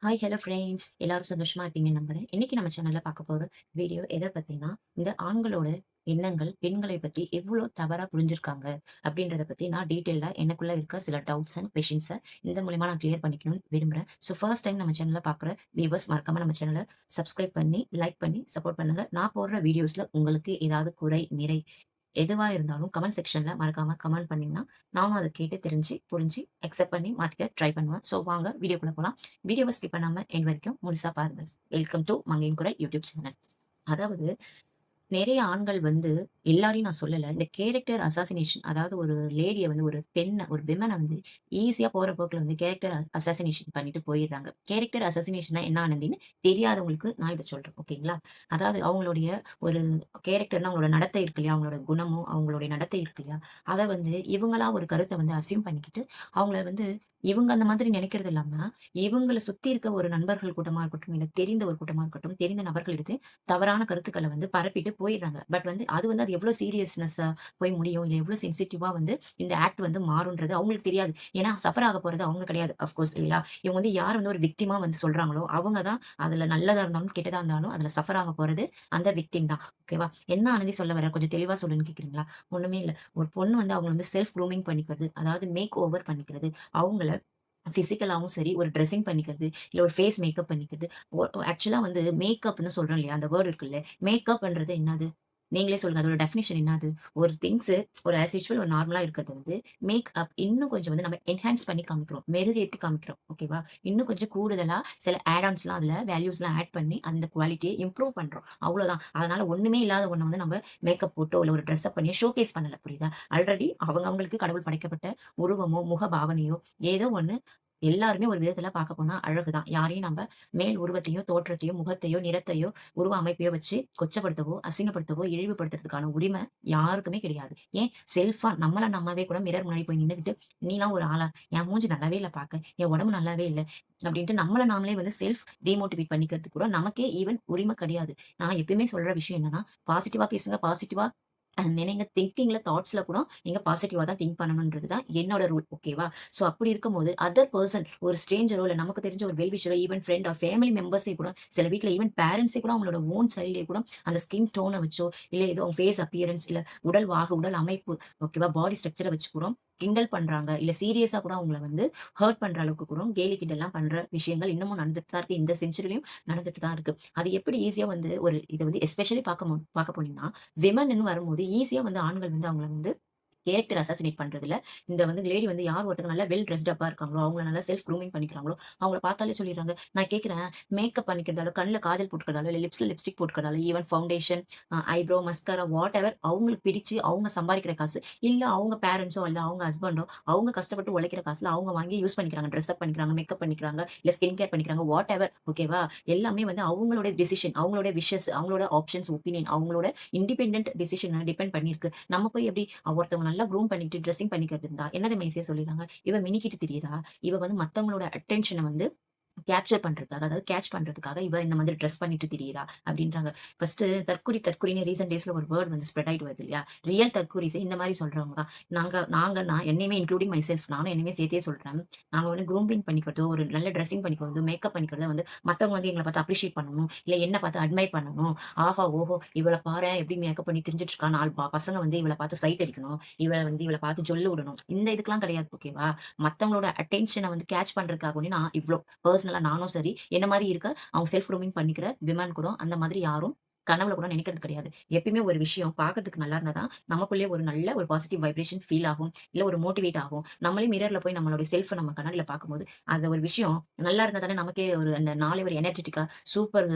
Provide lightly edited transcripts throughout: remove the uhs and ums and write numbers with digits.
Hi hello friends, எல்லாரும் சந்தோஷமா இருப்பீங்கன்னு நம்புறேன். இன்னைக்கு நம்ம சேனல்ல பார்க்க போற வீடியோ எதை பத்தினா, இந்த ஆண்களோட எண்ணங்கள் பெண்களை பத்தி எவ்வளோ தவறா புரிஞ்சிருக்காங்க அப்படின்றத பத்தி நான் டீட்டெயிலா எனக்குள்ள இருக்க சில டவுட்ஸ் அண்ட் கொஷின்ஸை இந்த மூலியமா நான் கிளியர் பண்ணிக்கணும்னு விரும்புறேன். ஸோ ஃபர்ஸ்ட் டைம் நம்ம சேனல்ல பார்க்குற வியூவர்ஸ் மறக்காம நம்ம சேனலை சப்ஸ்கிரைப் பண்ணி லைக் பண்ணி சப்போர்ட் பண்ணுங்க. நான் போடுற வீடியோஸ்ல உங்களுக்கு ஏதாவது குறை நிறை எதுவா இருந்தாலும் கமெண்ட் செக்ஷன்ல மறக்காம கமெண்ட் பண்ணீங்கன்னா நானும் அதை கேட்டு தெரிஞ்சு புரிஞ்சு அக்செப்ட் பண்ணி மாத்திக்க ட்ரை பண்ணுவேன். ஸோ வாங்க வீடியோக்குள்ள போலாம். வீடியோவை ஸ்கிப் பண்ணாம எண்ட் வரைக்கும் முழுசா பாருங்க. வெல்கம் டு மங்கையின் குரல் யூடியூப் சேனல். அதாவது நிறைய ஆண்கள் வந்து எல்லாரையும் நான் சொல்லல. இந்த கேரக்டர் அசாசினேஷன், அதாவது ஒரு லேடிய வந்து ஒரு பெண்ண ஒரு விமன வந்து ஈஸியா போற போக்குல வந்து கேரக்டர் அசாசினேஷன் பண்ணிட்டு போயிடுறாங்க. கேரக்டர் அசாசினேஷன்னா என்ன ஆனதுன்னு தெரியாதவங்களுக்கு நான் இத சொல்றேன். ஓகேங்களா? அதாவது அவங்களுடைய ஒரு கேரக்டர்னா அவங்களோட நடத்தை இருக்கு இல்லையா? அவங்களோட குணமும், அவங்களுடைய நடத்தை இருக்கு இல்லையா? அத வந்து இவங்களா ஒரு கருத்த வந்து அஸ்யூம் பண்ணிக்கிட்டு, அவங்கள வந்து இவங்க அந்த மாதிரி நினைக்கிறது இல்லாம, இவங்கள சுத்தி இருக்க ஒரு நண்பர்கள் கூட்டமா இருக்கட்டும், இல்ல தெரிந்த ஒரு கூட்டமா இருக்கட்டும், தெரிந்த நபர்களுக்கு தவறான கருத்துக்கள வந்து பரப்பிட்டு போயிடுறாங்க. பட் வந்து அது வந்து அது எவ்ளோ சீரியஸ்னஸ்ஸா போய் முடியும். இல்ல எவ்ளோ சென்சிட்டிவா வந்து இந்த ஆக்ட் வந்து மாறும்ன்றது அவங்களுக்கு தெரியாது. ஏன்னா சஃபர் ஆக போறது அவங்க கிடையாது. அஃப்கோர்ஸ் இல்லையா? இவங்க வந்து யார் வந்து ஒரு விக்டிமா வந்து சொல்றாங்களோ, அவங்க தான் அதுல நல்லதா இருந்தாலும், கெட்டதா இருந்தாலும் அதுல சஃபர் ஆக போறது அந்த விக்டிம் தான். ஓகேவா? என்ன ஆனந்தி சொல்ல வர? கொஞ்சம் தெளிவா சொல்லுன்னு கேட்கிறீங்களா? ஒண்ணுமே இல்ல. ஒரு பொண்ணு வந்து அவங்கள வந்து செல்ஃப் க்ரூமிங் பண்ணிக்கிறது. அதாவது மேக் ஓவர் பண்ணிக்கிறது. அவங்கள பிசிக்கலாவும் சரி, ஒரு ட்ரெஸ்ஸிங் பண்ணிக்கிறது, இல்ல ஒரு ஃபேஸ் மேக்கப் பண்ணிக்கிறது. ஆக்சுவலா வந்து மேக்கப்ன்னு சொல்றோம் இல்லையா? அந்த வேர்ட் இருக்குல்ல. மேக்கப்ன்றது என்னது? நீங்களே சொல்லுங்க. அதோட டெஃபினிஷன் என்னது? ஒரு திங்ஸு ஒரு ஆஸ் யூசுவல் ஒரு நார்மலா இருக்கிறது வந்து மேக்கப் இன்னும் கொஞ்சம் வந்து நம்ம என்ஹான்ஸ் பண்ணி காமிக்கிறோம். மெருகேத்தி காமிக்கிறோம். ஓகேவா? இன்னும் கொஞ்சம் கூடுதலா சில ஆட் ஆன்ஸ்லாம் அதுல வேல்யூஸ்லாம் ஆட் பண்ணி அந்த குவாலிட்டிய இம்ப்ரூவ் பண்றோம். அவ்வளோதான். அதனால ஒண்ணுமே இல்லாத ஒண்ண வந்து நம்ம மேக்கப் போட்டோ, இல்ல ஒரு ட்ரெஸ்ஸப் பண்ணியோ ஷோகேஸ் பண்ணல. புரியுதா? ஆல்ரெடி அவங்களுக்கு கடவுள் படைக்கப்பட்ட உருவமோ, முக பாவனையோ ஏதோ ஒண்ணு எல்லாருமே ஒரு விதத்துல பார்க்க போனா அழகுதான். யாரையும் நம்ப மேல் உருவத்தையோ, தோற்றத்தையோ, முகத்தையோ, நிறத்தையோ, உருவ அமைப்பையோ வச்சு கொச்சப்படுத்தவோ, அசிங்கப்படுத்தவோ, இழிவுபடுத்துறதுக்கான உரிமை யாருக்குமே கிடையாது. ஏன் செல்ஃபா நம்மள நம்மவே கூட மிரர் முன்னாடி போய் நின்னுகிட்டு, "நீலாம் ஒரு ஆளா? என் மூஞ்சி நல்லாவே இல்ல பாக்க. என் உடம்பு நல்லாவே இல்ல." அப்படின்ட்டு நம்மள நாமளே வந்து செல்ஃப் டிமோட்டிவேட் பண்ணிக்கிறதுக்கு கூட நமக்கே ஈவன் உரிமை கிடையாது. நான் எப்பயுமே சொல்ற விஷயம் என்னன்னா, பாசிட்டிவா பேசுங்க, பாசிட்டிவா நினைங்க. திங்கிங்ல, தாட்ஸ்ல கூட நீங்க பாசிட்டிவா தான் திங்க் பண்ணணும்ன்றது தான் என்னோட ரூல். ஓகேவா? சோ அப்படி இருக்கும்போது அதர் பெர்சன் ஒரு ஸ்ட்ரேஞ்சரோ இல்ல நமக்கு தெரிஞ்ச ஒரு வெல் விஷரோ ஈவன் ஃப்ரெண்ட் ஆர் ஃபேமிலி மெம்பர்ஸே கூட சில வீட்ல ஈவன் பேரண்ட்ஸே கூட அவங்களோட ஓன் சைல்ட்லயே கூட அந்த ஸ்கின் டோன வச்சோ இல்ல ஏதோ அவங்க ஃபேஸ் அப்பியரன்ஸ் இல்ல உடல் வாகு, உடல் அமைப்பு ஓகேவா? பாடி ஸ்ட்ரக்சர வச்சு கூட கிண்டல் பண்றாங்க. இல்ல சீரியஸா கூட அவங்கள வந்து ஹர்ட் பண்ற அளவுக்கு கூட கேலி கிண்டல்லாம் பண்ற விஷயங்கள் இன்னமும் நடந்துட்டு தான் இருக்கு. இந்த செஞ்சுரிலயும் நடந்துட்டு தான் இருக்கு. அது எப்படி ஈஸியா வந்து ஒரு இத வந்து எஸ்பெஷலி பார்க்க போனீங்கன்னா விமன்னு வரும்போது ஈஸியா வந்து ஆண்கள் வந்து அவங்கள வந்து கேரக்டர் அசாசினேட் பண்றதுல, இந்த வந்து லேடி வந்து யார் ஒருத்தங்க நல்லா வெல் ட்ரெஸ்ட் அப்பா இருக்காங்களோ, அவங்கள நல்லா செல்ஃப் க்ரூமிங் பண்ணிக்கிறாங்களோ, அவங்கள பார்த்தாலே சொல்லிடுறாங்க. நான் கேட்கிறேன், மேக்கப் பண்ணிக்கிறதால, கண்ல காஜல் போட்டுக்கிறதால, இல்ல லிப்ஸ்ல லிப்ஸ்டிக் போட்டுக்கிறதால, even foundation, eyebrow, mascara whatever அவங்களுக்கு பிடிச்சு அவங்க சம்பாரிக்கிற காசு, இல்ல அவங்க பேரண்ட்ஸோ, இல்ல அவங்க ஹஸ்பண்டோ, அவங்க கஷ்டப்பட்டு உழைக்கிற காசுல அவங்க வாங்கி யூஸ் பண்ணிக்கிறாங்க. ட்ரெஸ் அப் பண்ணிக்கிறாங்க, மேக்கப் பண்ணிக்கிறாங்க, இல்ல ஸ்கின் கேர் பண்ணிக்கிறாங்க, வாட் எவர் ஓகேவா? எல்லாமே வந்து அவங்களோட டிசிஷன், அவங்களோட விஷஸ், அவங்களோட ஆப்ஷன்ஸ், ஒப்பீனியன், அவங்களோட இண்டிபெண்டன்ட் டிசிஷன டிபெண்ட் பண்ணியிருக்கு. நம்ம போய் எப்படி ஒருத்தவங்க நல்லா க்ரூம் பண்ணிட்டு ட்ரெஸ்ஸிங் பண்ணிக்கிறது இருந்தா என்ன தெரியுமா ஈஸியா சொல்லிடுறாங்க. இவ மினிக்கிட்டு திரியிறா. இவ வந்து மத்தவங்களோட அட்டென்ஷன வந்து கேப்சர் பண்றதுக்காக, அதாவது கேட்ச் பண்றதுக்காக இவ இந்த மாதிரி டிரெஸ் பண்ணிட்டு திரியிறா அப்படின்றாங்க. ஃபர்ஸ்ட் தற்குறின்னு ரீசென்ட் டேஸ்ல ஒரு வேர்ட் வந்து ஸ்ப்ரெட் ஆயிட்டு வருது இல்லையா? ரியல் தற்குறிஸ் இந்த மாதிரி சொல்றவங்க தான். நான் என்னையுமே இன்க்ளூடிங் மை செல்ஃப் நானும் என்னையுமே சேர்த்தே சொல்றேன். நாங்க வந்து க்ரூமிங் பண்ணிக்கிறதோ, ஒரு நல்ல ட்ரெஸ்ஸிங் பண்ணிக்கிறதோ, மேக்கப் பண்ணிக்கிறதோ வந்து மத்தவங்க வந்து எங்கள பார்த்து அப்ரிஷியேட் பண்ணணும். இல்ல என்ன பார்த்து அட்மையர் பண்ணணும். ஆஹா! ஓஹோ! இவள பாரேன் எப்படி மேக்கப் பண்ணி திரிஞ்சுட்டு இருக்கா. 4 பசங்க வந்து இவள பார்த்து சைட் அடிக்கணும். இவள பார்த்து ஜொல்லு விடணும். இந்த இதுக்கெல்லாம் கிடையாது. ஓகேவா? மத்தவங்களோட அட்டென்ஷன வந்து கேட்ச் பண்றதுக்காக நான் இவ்ளோ பர்சனலா நானும் சரி, என்ன மாரி இருக்க அவங்க செல்ஃப் க்ரூமிங் பண்ணிக்கிற விமன் கூட அந்த மாதிரி யாரும் கனவுல கூட நினைக்கிறது கிடையாது. எப்பயுமே ஒரு விஷயம் பார்க்கறதுக்கு நல்லா இருந்தா தான், நமக்குள்ளேயே ஒரு நல்ல ஒரு பாசிட்டிவ் வைப்ரேஷன் ஃபீல் ஆகும். இல்ல ஒரு மோட்டிவேட் ஆகும். நம்மளே மிரர்ல போய் நம்மளுடைய செல்ஃப நம்ம கண்ணாடில பார்க்கும்போது, அந்த ஒரு விஷயம் நல்லா இருந்தா தானே நமக்கே ஒரு அந்த நாளே ஒரு எனர்ஜெட்டிக்கா சூப்பர்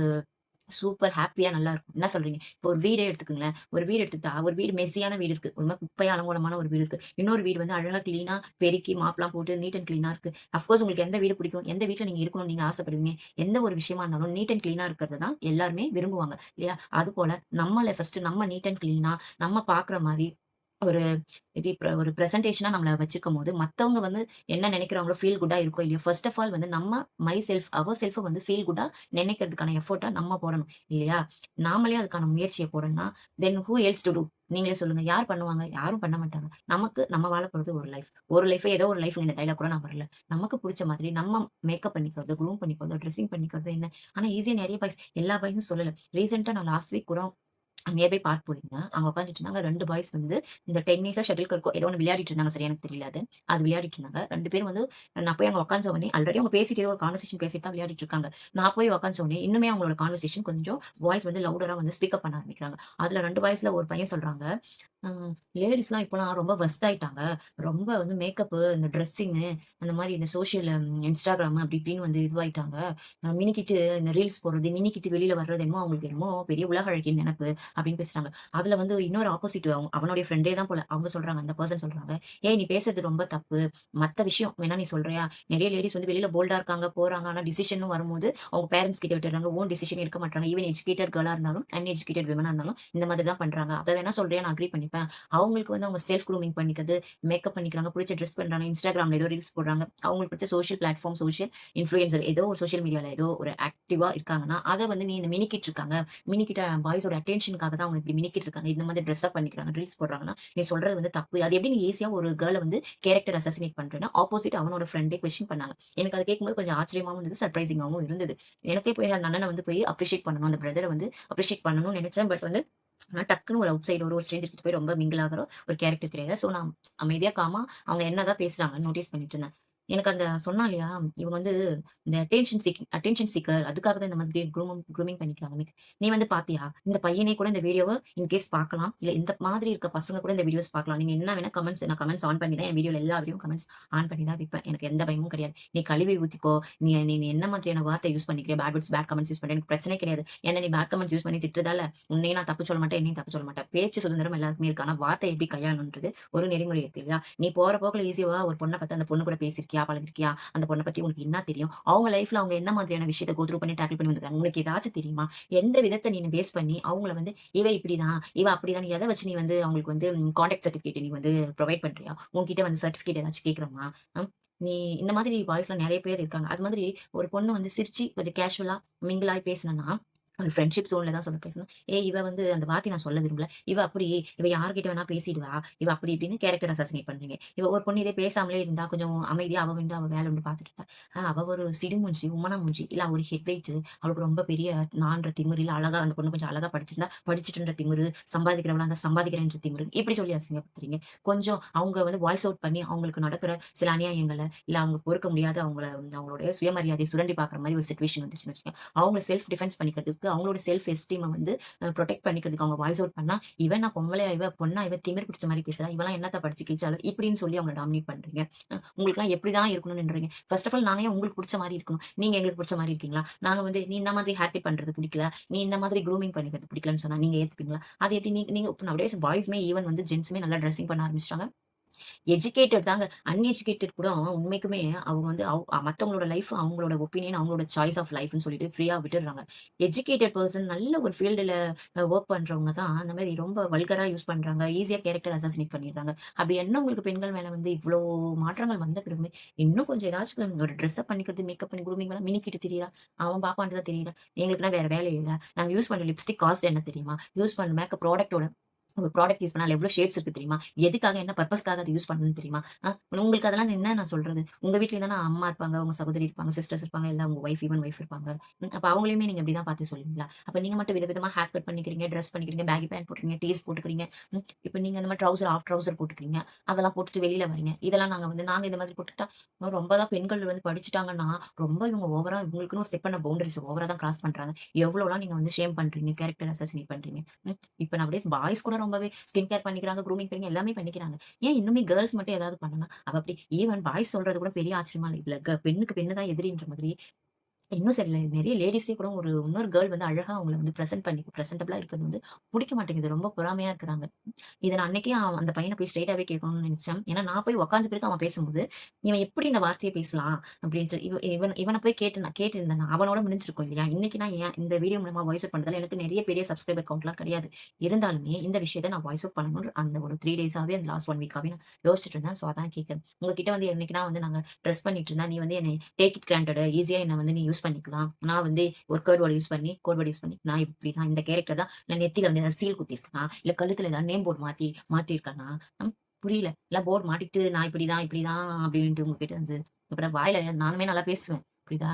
சூப்பர் ஹேப்பியா நல்லா இருக்கும். என்ன சொல்றீங்க? இப்போ ஒரு வீடே எடுத்துக்கங்களேன். ஒரு வீடு எடுத்துக்கிட்டா, ஒரு வீடு மெஸ்ஸியான வீடு இருக்கு. ஒரு மாரி குப்பையா அலங்கோலமான ஒரு வீடு இருக்கு. இன்னொரு வீடு வந்து அழகா கிளீனா பெருக்கி மாப்லாம் போட்டு நீட் அண்ட் கிளீனா இருக்கு. அஃப்கோர்ஸ் உங்களுக்கு எந்த வீடு பிடிக்கும்? எந்த வீட்ல நீங்க இருக்கணும்னு நீங்க ஆசைப்படுவீங்க? எந்த ஒரு விஷயமா இருந்தாலும் நீட் அண்ட் கிளீனா இருக்கிறத தான் எல்லாருமே விரும்புவாங்க. இல்லையா? அதுபோல நம்மள ஃபர்ஸ்ட் நம்ம நீட் அண்ட் கிளீனா நம்ம பார்க்குற மாரி ஒரு மேபி ஒரு பிரசன்டேஷனா நம்மள வச்சுக்கும்போது, மத்தவங்க வந்து என்ன நினைக்கிறாங்களோ, ஃபீல் குட்டா இருக்கோ இல்லையோ, ஃபர்ஸ்ட் ஆஃப் ஆல் வந்து நம்ம மை செல்ஃப் அவர் செல்ஃப வந்து ஃபீல் குட்டா நினைக்கிறதுக்கான எஃபோர்ட்ட நம்ம போடணும். இல்லையா? நாமளே அதுக்கான முயற்சிய போடலன்னா, then who else to do? நீங்களே சொல்லுங்க. யார் பண்ணுவாங்க? யாரும் பண்ண மாட்டாங்க. நமக்கு நம்ம வாழ போறது ஒரு லைஃப். ஒரு லைஃப் ஏதோ ஒரு லைஃப்ங்க இந்த டயலாக் கூட நான் வரல. நமக்கு புடிச்ச மாதிரி நம்ம மேக்கப் பண்ணிக்கிறதோ, க்ரூம் பண்ணிக்கிறதோ, ட்ரெஸ்ஸிங் பண்ணிக்கிறதோ என்ன? ஆனா ஈஸியா நெறைய பாய்ஸ் எல்லா பாய்ஸும் சொல்லல. ரீசென்ட்டா நான் லாஸ்ட் வீக் கூட நியர்பை பார்க் போயிருந்தேன். அங்க உட்காந்துட்டு இருந்தாங்க. 2 பாய்ஸ் வந்து இந்த டென்னிஸோ, ஷட்டில் கார்க்கோ ஏதோ ஒண்ணு விளையாடிட்டு இருந்தாங்க. சரியா எனக்கு தெரியல அது. அது விளையாடிட்டு இருந்தாங்க. 2 பேரும் வந்து நான் போய் அங்க உட்காந்த உடனே ஆல்ரெடி அவங்க பேசிட்டு ஏதோ ஒரு கான்வர்சேஷன் பேசிட்டு தான் விளையாடிட்டு இருக்காங்க. நான் போய் உட்காந்த உடனே இன்னுமே அவங்களோட கான்வர்சேஷன் கொஞ்சம் வாய்ஸ் வந்து லவுடரா வந்து ஸ்பீக் அப் பண்ண ஆரம்பிக்கிறாங்க. அதுல 2 பாய்ஸ்ல ஒரு பையன் சொல்றாங்க, "அ லேடீஸ்லாம் இப்பலாம் ரொம்ப வர்ஸ்ட் ஆயிட்டாங்க. ரொம்ப வந்து மேக்கப்பு, இந்த ட்ரெஸ்ஸிங்கு, அந்த மாரி இந்த சோசியல் Instagram அப்படி இப்படின்னு வந்து இதுவாயிட்டாங்க. மினிக்கிட்டு இந்த ரீல்ஸ் போடுறது, மினிக்கிட்டு வெளியில வர்றது என்னமோ அவங்களுக்கு என்னமோ பெரிய உலக அழகின்னு நெனப்பு." அப்படின்னு பேசுறாங்க. அதுல வந்து இன்னொரு ஆப்போசிட் அவனுடைய ஃப்ரெண்டே தான் போல. அவங்க சொல்றாங்க, அந்த பெர்சன் சொல்றாங்க, "ஏய் நீ பேசுறது ரொம்ப தப்பு. மத்த விஷயம் வேணா நீ சொல்றியா? நெறைய லேடீஸ் வந்து வெளியில போல்டா இருக்காங்க, போறாங்க. ஆனா டிசிஷன்னு வரும்போது அவங்க பேரன்ட்ஸ் கிட்ட விட்டுடுறாங்க. ஓன் டிசிஷன் எடுக்க மாட்றாங்க. ஈவன் எஜுகேட்டட் கேர்லா இருந்தாலும், அன்எஜுகேட்டட் விமனா இருந்தாலும் இந்த மாதிரி தான் பண்றாங்க. அத வேணா சொல்றியா? நான் அக்ரி பண்ணிப்பேன். அவங்களுக்கு வந்து அவங்க செல்ஃப் க்ரூமிங் பண்ணிக்கிறது, மேக்கப் பண்ணிக்கிறாங்க, புடிச்ச டிரெஸ் பண்றாங்க, Instagramல ஏதோ ரீல்ஸ் போடுறாங்க. அவங்களுக்கு பிடிச்ச சோசியல் பிளாட்ஃபார்ம், சோசியல் இன்ஃப்ளூயன்சர் ஏதோ ஒரு சோசியல் மீடியால ஏதோ ஒரு ஆக்டிவா இருக்காங்கன்னா, அத வந்து நீ இந்த மினிக்கிட்டு இருக்காங்க. மினிக்கிட்ட பாய்ஸோட அட்டென்ஷனுக்காக தான் அவங்க இப்படி மினிக்கிட்டு இருக்காங்க. இந்த மாதிரி ட்ரெஸ் அப் பண்ணிக்கிறாங்க, ரீல்ஸ் போடுறாங்கன்னா, நீ சொல்றது வந்து தப்பு. அது எப்படி நீ ஈஸியா ஒரு கேர்ள வந்து கேரக்டர் அசாசினேட் பண்றேன்னா, ஆப்போசிட் அவனோட ஃப்ரெண்டே கொஸ்டின் பண்ணாங்க. எனக்கு அத கேட்கும்போது கொஞ்சம் ஆச்சரியமாவும் இருந்தது, சர்ப்ரைசிங்காவும் இருந்தது. எனக்கே போய் அந்த அண்ணன வந்து போய் அப்ரிஷியேட் பண்ணணும். அந்த பிரதர வந்து அப்ரிஷியேட் பண்ணணும்னு நெனச்சேன். பட் வந்து ஆனா டக்குனு ஒரு அவுட் சைடு ஒரு ஸ்ட்ரேஞ்சர் கிட்ட போய் ரொம்ப மிங்கிள் ஆகுற ஒரு கேரக்டர் கிடையாது. ஸோ நான் அமைதியா காமா அவங்க என்னதான் பேசுறாங்கன்னு நோட்டீஸ் பண்ணிட்டு இருந்தேன். எனக்கு அந்த சொன்னா இல்லையா, இவங்க வந்து இந்த அட்டென்ஷன் சீக்கர் அதுக்காக தான் இந்த மாதிரி க்ரூமிங் பண்ணிக்கிறாங்க. நீ வந்து பாத்தியா? இந்த பையனே கூட இந்த வீடியோவ இன்கேஸ் பார்க்கலாம். இல்ல இந்த மாதிரி இருக்க பசங்க கூட இந்த வீடியோஸ் பார்க்கலாம். நீங்க என்ன வேணா கமெண்ட்ஸ் நான் கமெண்ட்ஸ் ஆன் பண்ணி தான் என் வீடியோல எல்லா வீடியோவும் கமெண்ட்ஸ் ஆன் பண்ணி தான் வைப்பேன். எனக்கு எந்த பயமும் கிடையாது. நீ கழுவி ஊத்திக்கோ. நீ நீ நீ என்ன மாதிரியான வார்த்தை யூஸ் பண்ணிக்கிறியோ, bad words, bad comments use பண்ற எனக்கு பிரச்சனையே கிடையாது. ஏன்னா நீ பேட் கமெண்ட்ஸ் யூஸ் பண்ணி திட்டுறதால உன்னையும் நான் தப்பு சொல்ல மாட்டேன், என்னையும் தப்பு சொல்ல மாட்டேன். பேச்சு சுதந்திரம் எல்லாருக்குமே இருக்கு. ஆனா வார்த்தை எப்படி கையாளணும்ன்றது ஒரு நெறிமுறை இருக்கு இல்லையா? நீ போற போக்குல ஈஸியா ஒரு பொண்ண பார்த்து அந்த பொண்ணு கூட பேசியிருக்கியா? பழகிருக்கியா? அந்த பொண்ண பத்தி உனக்கு என்ன தெரியும்? அவங்க லைஃப்ல அவங்க என்ன மாதிரியான விஷயத்த கோ த்ரூ பண்ணி டேக்கிள் பண்ணி வந்திருக்காங்க. உனக்கு ஏதாச்சும் தெரியுமா? எந்த விதத்த நீ பேஸ் பண்ணி அவங்கள வந்து இவ இப்படிதான், இவ அப்படிதான் எத வச்சு நீ வந்து அவங்களுக்கு வந்து கான்டாக்ட் சர்டிபிகேட் நீ வந்து புரொவைட் பண்றியா? உன்கிட்ட வந்து சர்டிபிகேட் ஏதாச்சும் கேட்கிறோமா? ம். நீ இந்த மாதிரி பாய்ஸ்ல நெறைய பேர் இருக்காங்க. அது மாதிரி ஒரு பொண்ணு வந்து சிரிச்சு கொஞ்சம் கேஷுவலா மிங்கிள் ஆயி பேசுனன்னா, ஒரு ஃப்ரெண்ட்ஷிப் ஜோன்ல தான் சொல்ல பேசுனேன். ஏய் இவ வந்து அந்த வார்த்தைய நான் சொல்ல விரும்பல. இவ அப்படி, இவ யார்கிட்ட வேணா பேசிடுவா. இவ அப்படி இப்படின்னு கேரக்டர் அசாசினேட் பண்றீங்க. இவ ஒரு பொண்ணு இதே பேசாமலே இருந்தா கொஞ்சம் அமைதியா அவ உண்டு, அவ வேலை உண்டு பார்த்துட்டு இருந்தா. அவ ஒரு சிடுமூஞ்சி, உம்மனா மூஞ்சி, இல்ல ஒரு ஹெட் வெயிட், அவளுக்கு ரொம்ப பெரிய நான்ற திமிரு, இல்ல அழகா அந்த பொண்ணு கொஞ்சம் அழகா படிச்சிருந்தா, படிச்சுட்டுன்ற திமிரு, சம்பாதிக்கிறவளா இருந்தா சம்பாதிக்கிறேன்ற திமிரு, இப்படி சொல்லி அசிங்கப்படுத்துறீங்க. கொஞ்சம் அவங்க வந்து வாய்ஸ் அவுட் பண்ணி அவங்களுக்கு நடக்கிற சில அநியாயங்கள, இல்ல அவங்க பொறுக்க முடியாத அவங்களுடைய சுயமரியாதைய சுரண்டி பார்க்குற மாரி ஒரு சிச்சுவேஷன் வந்துச்சுன்னு வச்சுக்கோங்க. அவங்க செல்ஃப் டிஃபென்ஸ் பண்ணிக்கிறதுக்கு, அவங்களோட செல்ஃப் எஸ்டீம வந்து புரொடெக்ட் பண்ணிக்கிறதுக்கு அவங்க வாய்ஸ் அவுட் பண்ணா, "இவ நான் பொம்பளையா? இவ பொண்ணா? இவ திமிரு பிடிச்ச மாரி பேசுறா. இவலாம் என்னத்த படிச்சு கிழிச்சாலும்" இப்படின்னு சொல்லி அவங்கள டாமினேட் பண்றீங்க. உங்களுக்கெல்லாம் எப்படிதான் இருக்கணும்ன்றீங்க. ஃபர்ஸ்ட் ஆஃப் ஆல் நாங்க ஏன் உங்களுக்கு புடிச்ச மாரி இருக்கணும்? நீங்க எங்களுக்கு புடிச்ச மாரி இருக்கீங்களா? நாங்க வந்து நீ இந்த மாதிரி ஹேர் கட் பண்றது பிடிக்கல. நீ இந்த மாதிரி க்ரூமிங் பண்ணிக்கிறது பிடிக்கலன்னு சொன்னா, நீங்க ஏத்துப்பீங்களா? அது எப்படி நீங்க நீங்க இப்ப நவடேஸ் பாய்ஸ்மே ஈவன் வந்து ஜென்ஸுமே நல்லா ட்ரெஸ்ஸிங் பண்ண ஆரம்பிச்சுட்டாங்க. எஜுகேட்டட் தாங்க. அன்எஜுகேட்டட் கூட உண்மைக்குமே அவங்க வந்து மத்தவங்களோட லைஃப், அவங்களோட ஒப்பீனியன், அவங்களோட சாய்ஸ் ஆஃப் லைஃப்ன்னு சொல்லிட்டு ஃப்ரீயா விட்டுர்றாங்க. எஜுகேட்டட் பெர்சன் நல்ல ஒரு ஃபீல்டுல வொர்க் பண்றவங்க தான் அந்த மாரி ரொம்ப வல்கரா யூஸ் பண்றாங்க. ஈஸியா கேரக்டர் அசாசினேட் பண்ணிடுறாங்க. அப்படி என்ன உங்களுக்கு பெண்கள் மேல வந்து இவ்ளோ மாற்றங்கள் வந்த பிறகுமே, இன்னும் கொஞ்சம் ஏதாச்சும் ஒரு ட்ரெஸ் அப் பண்ணிக்கிறது, மேக்கப் பண்ணி குரூமிங் பண்ணா மினிக்கிட்டு திரியுறா? அவன் பாப்பான்ட்டு தான் தெரியுறா? எங்களுக்குன்னா வேற வேலை இல்ல. நாங்க யூஸ் பண்ற லிப்ஸ்டிக் காஸ்ட் என்ன தெரியுமா? யூஸ் பண்ற மேக்கப் ப்ராடக்ட்டோட ஒரு ப்ராடக்ட் யூஸ் பண்ணா அதுல எவ்வளோ ஷேட்ஸ் இருக்கு தெரியுமா? எதுக்காக என்ன பர்ப்பஸ்க்காக அத யூஸ் பண்ணணும்னு தெரியுமா? உங்களுக்கு அதெல்லாம் என்ன நான் சொல்றது? உங்க வீட்லயும் தானே அம்மா இருப்பாங்க, உங்க சகோதரி இருப்பாங்க, சிஸ்டர்ஸ் இருப்பாங்க, இல்ல உங்க ஒய்ஃப் ஈவன் ஒய்ஃப் இருப்பாங்க. அப்ப அவங்களையுமே நீங்க இப்படி தான் பார்த்து சொல்லுவீங்களா? அப்ப நீங்க மட்டும் விதவிதமா ஹேர் கட் பண்ணிக்கிறீங்க, டிரெஸ் பண்ணிக்கிறீங்க, பேகி பேண்ட் போட்டுக்கிறீங்க, டீஸ் போட்டுக்கிறீங்க. இப்ப நீங்க இந்த மாரி ட்ரவுசர், ஆஃப் ட்ரவுசர் போட்டுக்கிறீங்க. அதெல்லாம் போட்டுட்டு வெளியில வரீங்க. இதெல்லாம் நாங்க இந்த மாதிரி போட்டுக்கிட்டா ரொம்ப தான் பெண்கள் வந்து படிச்சுட்டாங்கன்னா, ரொம்ப இவங்க ஓவரா இவங்களுக்குன்னு ஒரு செட் பண்ண பவுண்டரீஸ் ஓவரா தான் கிராஸ் பண்றாங்க. எவ்வளோலாம் நீங்க வந்து ஷேம் பண்றீங்க, கேரக்டர் அசாசினேட் பண்றீங்க. இப்ப நவடேஸ் பாய்ஸ் கூட ரொம்பவே ஸ்கின் கேர் பண்ணிக்கிறாங்க, க்ரூமிங் பண்ணி எல்லாமே பண்ணிக்கிறாங்க. ஏன் இன்னுமே கேர்ள்ஸ் மட்டும் ஏதாவது பண்ணணும்? அவ அப்படி ஈவன் பாய்ஸ் சொல்றது கூட பெரிய ஆச்சரியமா இல்ல. இதுல பெண்ணுக்கு பெண்ணு தான் எதிரின்ற மாதிரி இன்னும் சரியில்ல. நெறைய லேடீஸே கூட ஒரு இன்னொரு கேர்ள் வந்து அழகா அவங்கள வந்து பிரசன்டபிளா இருக்கிறது வந்து புடிக்க மாட்டேங்குது. ரொம்ப பொறாமையா இருக்கிறாங்க. இத நான் அன்னைக்கே அந்த பையன போய் ஸ்ட்ரெய்ட்டாவே கேட்கணும்னு நெனச்சேன். ஏன்னா நான் போய் உட்கார்ந்த பிறகு அவன் பேசும்போது, "இவன் எப்படி இந்த வார்த்தைய பேசலாம்?" அப்படின்ட்டு இவன போய் நான் கேட்டிருந்தேன்னா, அவனோட முடிஞ்சிருக்கும் இல்லையா? இன்னைக்கு நான் ஏன் இந்த வீடியோ மூலியமா வாய்ஸ் அவுட் பண்றதால எனக்கு நெறைய பெரிய சப்ஸ்கிரைபர் கவுண்ட்லாம் கிடையாது. இருந்தாலுமே இந்த விஷயத்த நான் வாய்ஸ் அவுட் பண்ணணும்னு அந்த ஒரு 3 டேஸாவே அந்த லாஸ்ட் 1 வீக்காவே நான் யோசிச்சுட்டு இருந்தேன். ஸோ அதான் கேட்கிறேன். உங்ககிட்ட வந்து என்னைக்குனா வந்து நாங்க ட்ரெஸ் பண்ணிட்டு இருந்தா, நீ வந்து என்னை டேக் இட் கிராண்டட் ஈஸியா என்ன வந்து நீ யூஸ் பண்ணிக்கலாம். நான் வந்து ஒரு கோட் வேர்ட் யூஸ் பண்ணி நான் இப்படிதான் இந்த கேரக்டர் தான் நான் நெத்தியில வந்து ஏதாவது சீல் குத்திருக்கேனா? இல்ல கழுத்துல ஏதாவது நேம் போர்ட் மாட்டியிருக்கேனா? புரியல. இல்ல போர்ட் மாட்டிட்டு நான் இப்படிதான் அப்படின்ட்டு உங்ககிட்ட வந்து அப்புறம் வாயில நானுமே நல்லா பேசுவேன். புரியுதா?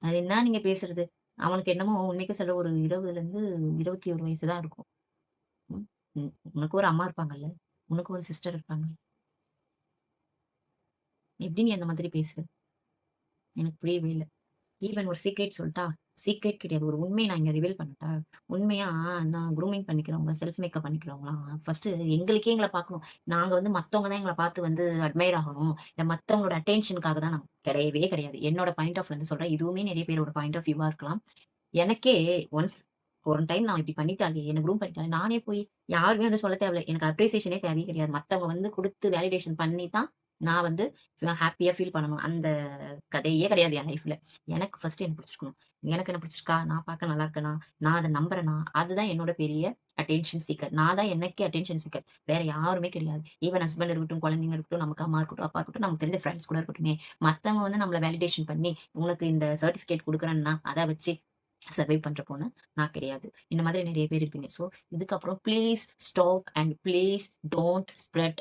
அது என்ன நீங்க பேசுறது? அவனுக்கு என்னமோ உண்மைக்கு சொல்ல ஒரு 20லேருந்து 21 வயசு தான் இருக்கும். ம். ம். உனக்கு ஒரு அம்மா இருப்பாங்கல்ல. உனக்கு ஒரு சிஸ்டர் இருப்பாங்க. எப்படி நீ அந்த மாதிரி பேசுற? எனக்கு புரியவே இல்ல. ஈவன் ஒரு சீக்ரெட் சொல்லட்டா? சீக்ரெட் கிடையாது. ஒரு உண்மைய நான் இங்க ரிவீல் பண்ணட்டா? உண்மையா நான் க்ரூமிங் பண்ணிக்கிறவங்க, செல்ஃப் மேக்கப் பண்ணிக்கிறவங்கலாம் ஃபர்ஸ்ட்டு எங்களுக்கே எங்கள பார்க்கணும். நாங்க வந்து மத்தவங்க தான் எங்கள பார்த்து வந்து அட்மையர் ஆகணும். இல்ல மத்தவங்களோட அட்டென்ஷனுக்காக தான் கிடையவே கிடையாது. என்னோட பாயிண்ட் ஆஃப் வியூலருந்து சொல்றேன். இதுவுமே நெறைய பேரோட பாயிண்ட் ஆஃப் வியூவா இருக்கலாம். எனக்கே ஒன்ஸ் ஒரு டைம் நான் இப்படி பண்ணிட்டாலே, என்ன க்ரூம் பண்ணிட்டாலே, நானே போய் யாருமே வந்து சொல்ல தேவையில்ல. எனக்கு அப்ரிசியேஷனே தேவையே கிடையாது. மத்தவங்க வந்து குடுத்து வேலிடேஷன் பண்ணி தான் நான் வந்து ஹேப்பியா ஃபீல் பண்ணணும். அந்த கதையே கிடையாது என் லைஃப்ல. எனக்கு ஃபர்ஸ்ட் என்ன பிடிச்சிருக்கணும். எனக்கு என்ன பிடிச்சிருக்கா? நான் பார்க்க நல்லா இருக்கேனா? நான் அத நம்புறேனா? அதுதான் என்னோட பெரிய அட்டென்ஷன் சீக்கர். நான் தான் எனக்கே அட்டென்ஷன் சீக்கர். வேற யாருமே கிடையாது. ஈவன் ஹஸ்பண்ட் இருக்கட்டும், குழந்தைங்க இருக்கட்டும், நமக்கு அம்மா இருக்கட்டும், அப்பா இருக்கட்டும், நமக்கு தெரிஞ்ச ஃப்ரெண்ட்ஸ் கூட இருக்கட்டுமே. மத்தவங்க வந்து நம்மள வேலிடேஷன் பண்ணி, உனக்கு இந்த சர்டிபிகேட் குடுக்குறேன்னா, அத வச்சு சர்வை பண்ற பொண்ணு நான் கிடையாது. இந்த மாதிரி நெறைய பேர் இருப்பீங்க. ஸோ, இதுக்கப்புறம் please stop and please don't spread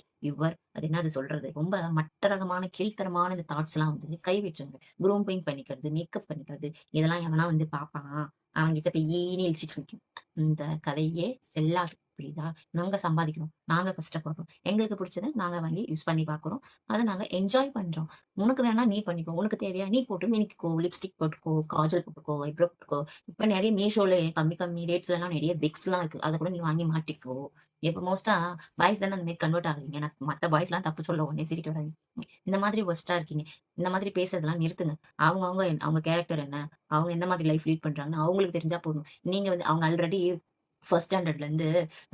அது என்னது சொல்றது? ரொம்ப மட்டரகமான, கீழ்த்தரமான இந்த தாட்ஸ்லாம் வந்து கைவிட்டுருங்க. க்ரூமிங் பண்ணிக்கிறது, மேக்கப் பண்ணிக்கிறது, இதெல்லாம் எவனா வந்து பார்ப்பான், அவன்கிட்ட போய் ஈன்னு இழிச்சிட்டு நிக்கும். இந்த கதையே செல்லாது. புரியுதா? நாங்க சம்பாதிக்கிறோம். நாங்க கஷ்டப்படுறோம். எங்களுக்கு புடிச்சத நாங்க வாங்கி யூஸ் பண்ணி பார்க்குறோம். அத நாங்க என்ஜாய் பண்றோம். உனக்கு வேணா நீ பண்ணிக்கோ. உனக்கு தேவையா? நீ போட்டு மினிக்கிக்கோ, லிப்ஸ்டிக் போட்டுக்கோ, காஜல் போட்டுக்கோ, ஐப்ரோ போட்டுக்கோ. இப்ப நெறைய மீஷோல கம்மி கம்மி ரேட்ஸ்லலாம் நெறைய விக்ஸ்லாம் இருக்கு. அத கூட நீ வாங்கி மாட்டிக்கோ. இப்ப மோஸ்ட்டா பாய்ஸ் தானே அந்த மாரி கன்வெர்ட் ஆகுறீங்க. நான் மத்த பாய்ஸ்லாம் தப்பு சொல்ல உடனே சிரிக்க வராதீங்க. இந்த மாதிரி வொர்ஸ்ட்டா இருக்கீங்க. இந்த மாதிரி பேசுறதெல்லாம் நிறுத்துங்க. அவங்க கேரக்டர் என்ன? அவங்க எந்த மாதிரி லைஃப் லீட் பண்றாங்கன்னு அவங்களுக்கு தெரிஞ்சா போதும். நீங்க வந்து அவங்க ஆல்ரெடி 1 ஸ்டாண்டர்ட்லேருந்து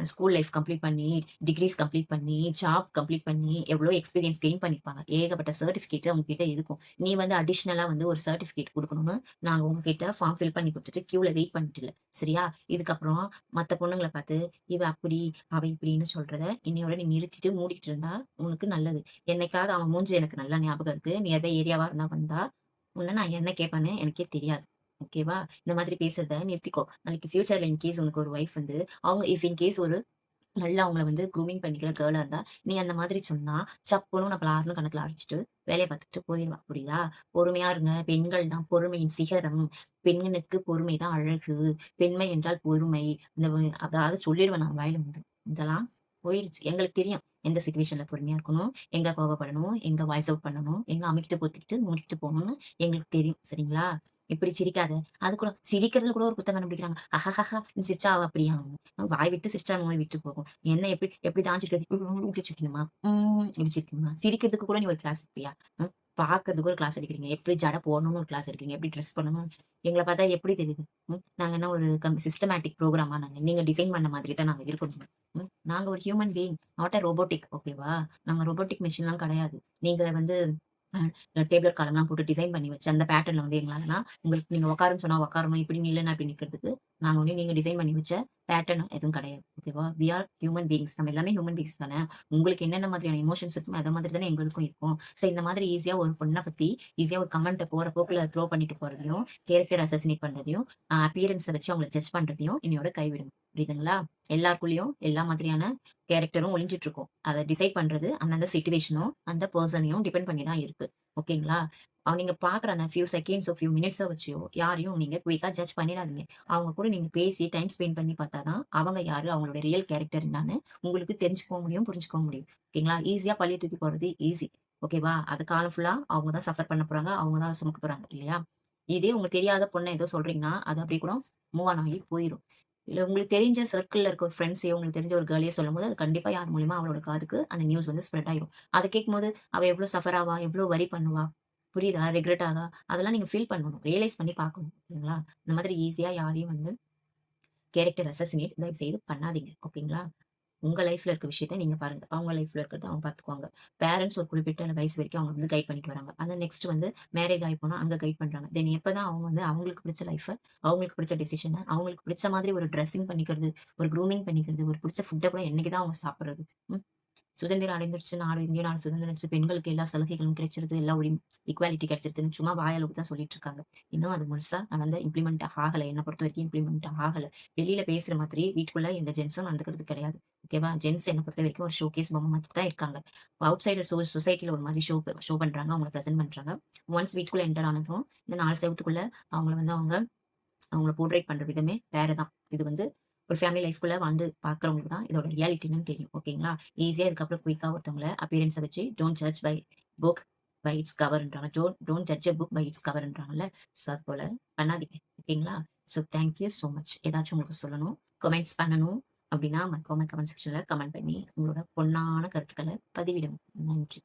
ஸ்கூல் லைஃப் கம்ப்ளீட் பண்ணி, டிகிரீஸ் கம்ப்ளீட் பண்ணி, ஜாப் கம்ப்ளீட் பண்ணி, எவ்வளோ எக்ஸ்பீரியன்ஸ் கெயின் பண்ணியிருப்பாங்க. ஏகப்பட்ட சர்டிஃபிகேட் அவங்க கிட்ட இருக்கும். நீ வந்து அடிஷனலா வந்து ஒரு சர்டிஃபிகேட் குடுக்கணும்னு, நாங்க உங்ககிட்ட ஃபார்ம் ஃபில் பண்ணி குடுத்துட்டு கியூல வெயிட் பண்ணிட்டு இல்ல. சரியா? இதுக்கப்புறம் மத்த பொண்ணுங்கள பார்த்து, இவ அப்படி, அவ இப்படின்னு சொல்றத இன்னையோட நீ நிறுத்திட்டு மூடிட்டு இருந்தா உனக்கு நல்லது. என்னைக்காவது அவன் மூஞ்சி எனக்கு நல்லா ஞாபகம் இருக்கு. நியர்பை ஏரியாவா இருந்தா வந்தா, உன்ன நான் என்ன கேட்பேன்னு எனக்கே தெரியாது. ஓகேவா? இந்த மாதிரி பேசுறத நிறுத்திக்கோ. நாளைக்கு ஃபியூச்சர்ல இன்கேஸ் உனக்கு ஒரு வைஃப் வந்து, அவங்க இஃப் இன்கேஸ் ஒரு நல்லா அவங்கள வந்து க்ரூமிங் பண்ணிக்கிற கேர்ளா இருந்தா, நீ அந்த மாதிரி சொன்னா, சப்புன்னு உன்ன பலார்ன்னு கன்னத்துல அடிச்சுட்டு, வேலைய பார்த்துட்டு போயிருவா. புரியுதா? பொறுமையா இருங்க. பெண்கள் தான் பொறுமையின் சிகரம். பெண்ணுக்கு பொறுமை தான் அழகு. பெண்மை என்றால் பொறுமை. இந்த அதாவது சொல்லிடுவேன் நான் வாயில வந்து. இதெல்லாம் போயிருச்சு. எங்களுக்கு தெரியும். எந்த சிச்சுவேஷன்ல பொறுமையா இருக்கணும், எங்க கோவப்படணும், எங்க வாய்ஸ் அவுட் பண்ணணும், எங்க அமுக்கிட்டு, பொத்திக்கிட்டு, மூடிட்டு போகணும்னு எங்களுக்கு தெரியும். சரிங்களா? இப்படி சிரிக்காத. அது கூட சிரிக்கிறதுல கூட ஒரு குத்தம் கண்டுபிடிக்கிறாங்க. அஹஹஹா! நீ சிரிச்சா அவ அப்படியா? வாய் விட்டு சிரிச்சா நோய் விட்டு போகும். என்ன எப்படி தான் சிரிக்கிறது? இப்படி சிரிக்கணுமா? இப்படி சிரிக்கணுமா? சிரிக்கிறதுக்கு கூட நீ ஒரு கிளாஸ் எடுப்பியா? ம். பார்க்கறதுக்கு ஒரு கிளாஸ் எடுக்கிறீங்க. எப்படி ஜட போடணும்னு ஒரு கிளாஸ் எடுக்கிறீங்க. எப்படி ட்ரெஸ் பண்ணணும் எங்கள பார்த்தா எப்படி தெரியுது? நாங்க என்ன ஒரு சிஸ்டமேட்டிக் ப்ரோகிராமா நாங்க? நீங்க டிசைன் பண்ண மாதிரி தான் நாங்க இருக்கணும். நாங்க ஒரு human being, not a robotic ஓகேவா? நாங்க ரோபோட்டிக் மெஷின்லாம் கிடையாது. நீங்க வந்து டேபிள் காலம்லாம் போட்டு டிசைன் பண்ணி வச்சு அந்த பேட்டர்ன்ல வந்து எங்களாலனா உங்களுக்கு நீங்க உட்காருன்னு சொன்னா உட்காரணும். இப்படி நில்லுனா இப்படி நிக்கிறதுக்கு, நாங்க வந்து நீங்க டிசைன் பண்ணி வச்ச பேட்டர்ன் எதுவும் கிடையாது. ஓகேவா? We are human beings. நம்ம எல்லாமே ஹியூமன் பீயிங்ஸ் தானே. உங்களுக்கு என்னென்ன மாதிரியான எமோஷன்ஸ் இருக்குமோ, அத மாதிரி தானே எங்களுக்கும் இருக்கும். ஸோ இந்த மாதிரி ஈஸியா ஒரு பொண்ண பத்தி ஈஸியா ஒரு கமெண்ட்ட போற போக்குல த்ரோ பண்ணிட்டு போறதையும், கேரக்டர் அசசினேட் பண்றதையும், அப்பியரன்ஸ வச்சு அவங்கள ஜட்ஜ் பண்றதையும் இன்னையோட கைவிடுங்க. புரியுதுங்களா? எல்லாருக்குள்ளயும் எல்லா மாதிரியான கேரக்டரும் ஒளிஞ்சிட்டு இருக்கும். அத டிசைட் பண்றது அந்தந்த சிச்சுவேஷனும், அந்த பெர்சனையும் டிபெண்ட் பண்ணி தான் இருக்கு. ஓகேங்களா? நீங்க பார்க்குற அந்த ஃபியூ செகண்ட்ஸோ, ஃபியூ மினிட்ஸோ வச்சோ யாரையும் நீங்க குயிக்கா ஜட்ஜ் பண்ணிடாதீங்க. அவங்க கூட நீங்க பேசி டைம் ஸ்பெண்ட் பண்ணி பார்த்தா தான், அவங்க யாரு? அவங்களோட ரியல் கேரக்டர் என்னான்னு உங்களுக்கு தெரிஞ்சுக்கவும் முடியும், புரிஞ்சுக்கவும் முடியும். ஓகேங்களா? ஈஸியா பழிய தூக்கி போடுறது ஈஸி. ஓகேவா? அது காலம் ஃபுல்லா அவங்க தான் சஃபர் பண்ண போறாங்க. அவங்க தான் சுமக்க போறாங்க இல்லையா? இதே உங்களுக்கு தெரியாத பொண்ண ஏதோ சொல்றீங்கன்னா, அது அப்படியே கூட மூவ் ஆன் ஆகி போயிரும். இல்ல உங்களுக்கு தெரிஞ்ச சர்க்கிள்ல இருக்க ஃப்ரெண்ட்ஸயோ, உங்களுக்கு தெரிஞ்ச ஒரு கேர்லயோ சொல்லும்போது, அது கண்டிப்பா யார் மூலியமா அவளோட காதுக்கு அந்த நியூஸ் வந்து ஸ்ப்ரெட் ஆயிரும். அத கேட்கும்போது, அவ எவ்ளோ சஃபர் ஆவா? எவ்ளோ வொரி பண்ணுவா? புரியுதா? ரெக்ரெட் ஆகா? அதெல்லாம் நீங்க ஃபீல் பண்ணணும். ரியலைஸ் பண்ணி பார்க்கணும். ஓகேங்களா? இந்த மாதிரி ஈஸியா யாரையும் வந்து கேரக்டர் அசசினேட் தயவு செய்து பண்ணாதீங்க. ஓகேங்களா? உங்க லைஃப்ல இருக்க விஷயத்த நீங்க பாருங்க. அவங்க லைஃப்ல இருக்கிறத அவங்க பார்த்துக்குவாங்க. பேரன்ட்ஸ் ஒரு குறிப்பிட்ட வயசு வரைக்கும் அவங்க வந்து கைட் பண்ணிட்டு வராங்க. அந்த நெக்ஸ்ட் வந்து மேரேஜ் ஆகி போனா அங்க கைட் பண்றாங்க. தென் எப்பதான் அவங்க வந்து அவங்களுக்கு பிடிச்ச லைஃப, அவங்களுக்கு பிடிச்ச டிசிஷன, அவங்களுக்கு பிடிச்ச மாதிரி ஒரு ட்ரெஸ்ஸிங் பண்ணிக்கிறது, ஒரு க்ரூமிங் பண்ணிக்கிறது, ஒரு பிடிச்ச ஃபுட்ட கூட என்னைக்கு தான் அவங்க சாப்பிடுறது? ம். சுதந்திரம் அடைந்துருச்சு நாடு, இந்திய நாடு சுதந்திரம் அடைஞ்சுருச்சு. பெண்களுக்கு எல்லா சலுகைகளும் கிடைச்சிருது. எல்லா ஈக்வாலிட்டி கிடைச்சிருதுன்னு சும்மா வாயளவுக்கு தான் சொல்லிட்டு இருக்காங்க. இன்னும் அது முழுசா நடந்து இம்ப்ளிமெண்ட் ஆகல. என்ன பொறுத்தவரைக்கும் இம்ப்ளிமெண்ட் ஆகல. வெளியில பேசுற மாதிரி வீட்டுக்குள்ள எந்த ஜென்ஸும் நடந்துக்கிறது கிடையாது. ஓகேவா? ஜென்ஸ் என்ன பொறுத்தவரைக்கும் ஒரு ஷோகேஸ் பொம்மை மாதிரி தான் இருக்காங்க. அவுட் சைடர் சொசைட்டில ஒரு மாதிரி ஷோ பண்றாங்க. அவங்கள பிரசன்ட் பண்றாங்க. ஒன்ஸ் வீட்டுக்குள்ள என்டர் ஆனதும், இந்த 4 செவுத்துக்குள்ள அவங்கள வந்து அவங்கள போர்ட்ரேட் பண்ற விதமே வேற தான். இது வந்து ஒரு ஃபேமிலி லைஃப்குள்ள வாழ்ந்து பார்க்கிறவங்களுக்கு தான் இதோட ரியாலிட்டி என்னன்னு தெரியும். ஓகேங்களா? ஈஸியா இதுக்கப்புறம் குயிக்கா ஒருத்தவங்கள அப்பியரன்ஸ வச்சு don't judge book by its கவர்ன்றாங்க. Don't judge a book by its கவர்ன்றாங்கல்ல. ஸோ அது போல பண்ணாதீங்க. ஓகேங்களா? So thank you so much. ஏதாச்சும் உங்களுக்கு சொல்லணும், கமெண்ட்ஸ் பண்ணணும் அப்டின்னா மறக்காம கமெண்ட் செக்ஷன்ல கமெண்ட் பண்ணி உங்களோட பொன்னான கருத்துக்கள பதிவிடுங்க. நன்றி.